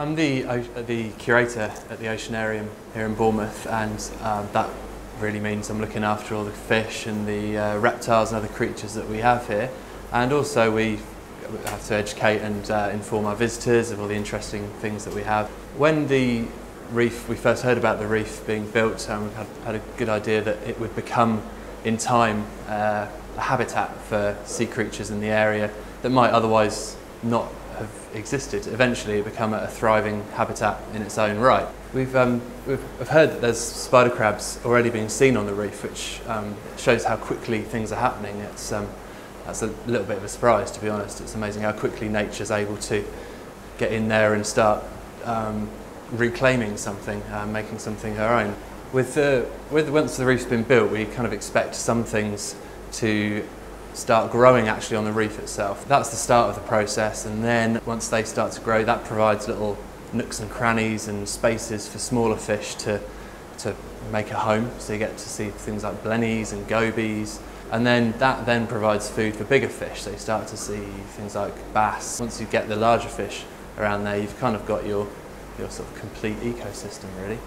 I'm the curator at the Oceanarium here in Bournemouth, and that really means I'm looking after all the fish and the reptiles and other creatures that we have here. And also we have to educate and inform our visitors of all the interesting things that we have. When we first heard about the reef being built, we had a good idea that it would become, in time, a habitat for sea creatures in the area that might otherwise not have existed. Eventually it become a thriving habitat in its own right. We've heard that there's spider crabs already being seen on the reef, which shows how quickly things are happening. That's a little bit of a surprise, to be honest. It's amazing how quickly nature's able to get in there and start reclaiming something, making something her own. Once the reef's been built, we kind of expect some things to start growing actually on the reef itself. That's the start of the process, and then once they start to grow, that provides little nooks and crannies and spaces for smaller fish to make a home. So you get to see things like blennies and gobies, and then that then provides food for bigger fish. So you start to see things like bass. Once you get the larger fish around there, you've kind of got your sort of complete ecosystem, really.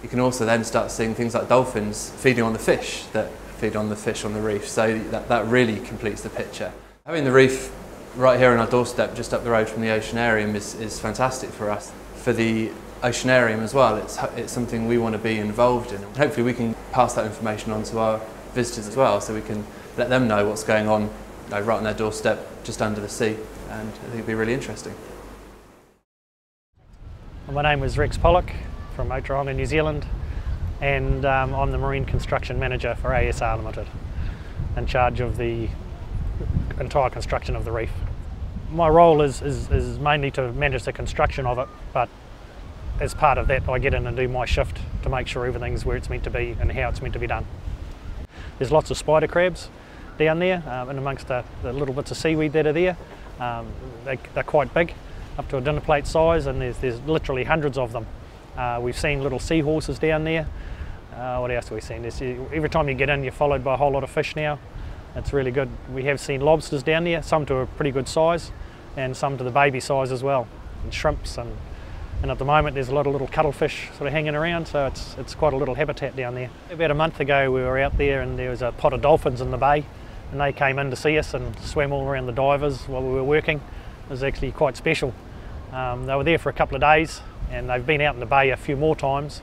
You can also then start seeing things like dolphins feeding on the fish that feed on the fish on the reef, so that really completes the picture. Having the reef right here on our doorstep, just up the road from the Oceanarium, is fantastic for us. For the Oceanarium as well, it's something we want to be involved in. Hopefully we can pass that information on to our visitors as well, so we can let them know what's going on right on their doorstep, just under the sea, and I think it'd be really interesting. My name is Rex Pollock from Otaronga, New Zealand, and I'm the Marine Construction Manager for ASR Limited, in charge of the entire construction of the reef. My role is mainly to manage the construction of it, but as part of that I get in and do my shift to make sure everything's where it's meant to be and how it's meant to be done. There's lots of spider crabs down there, and amongst the little bits of seaweed that are there. They're quite big, up to a dinner plate size, and there's literally hundreds of them. We've seen little seahorses down there. What else have we seen? Every time you get in, you're followed by a whole lot of fish now. It's really good. We have seen lobsters down there, some to a pretty good size, and some to the baby size as well, and shrimps, and at the moment there's a lot of little cuttlefish sort of hanging around, so it's quite a little habitat down there. About a month ago we were out there and there was a pot of dolphins in the bay, and they came in to see us and swam all around the divers while we were working. It was actually quite special. They were there for a couple of days, and they've been out in the bay a few more times,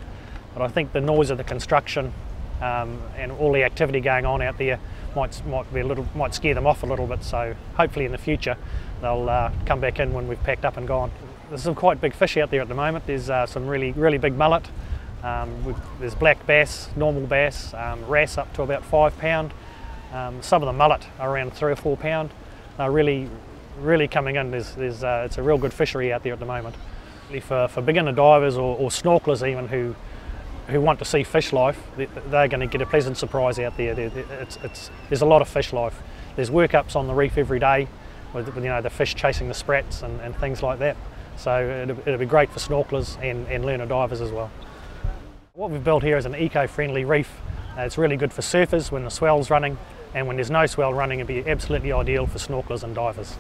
but I think the noise of the construction and all the activity going on out there might scare them off a little bit, so hopefully in the future they'll come back in when we've packed up and gone. There's some quite big fish out there at the moment. There's some really big mullet, there's black bass, normal bass, wrasse up to about £5. Some of the mullet are around £3 or £4. They're really coming in. It's a real good fishery out there at the moment. For beginner divers or snorkelers even who want to see fish life, they're going to get a pleasant surprise out there. There's a lot of fish life. There's workups on the reef every day with the fish chasing the sprats and things like that. So it'll be great for snorkelers and learner divers as well. What we've built here is an eco-friendly reef. It's really good for surfers when the swell's running, and when there's no swell running, it'd be absolutely ideal for snorkelers and divers.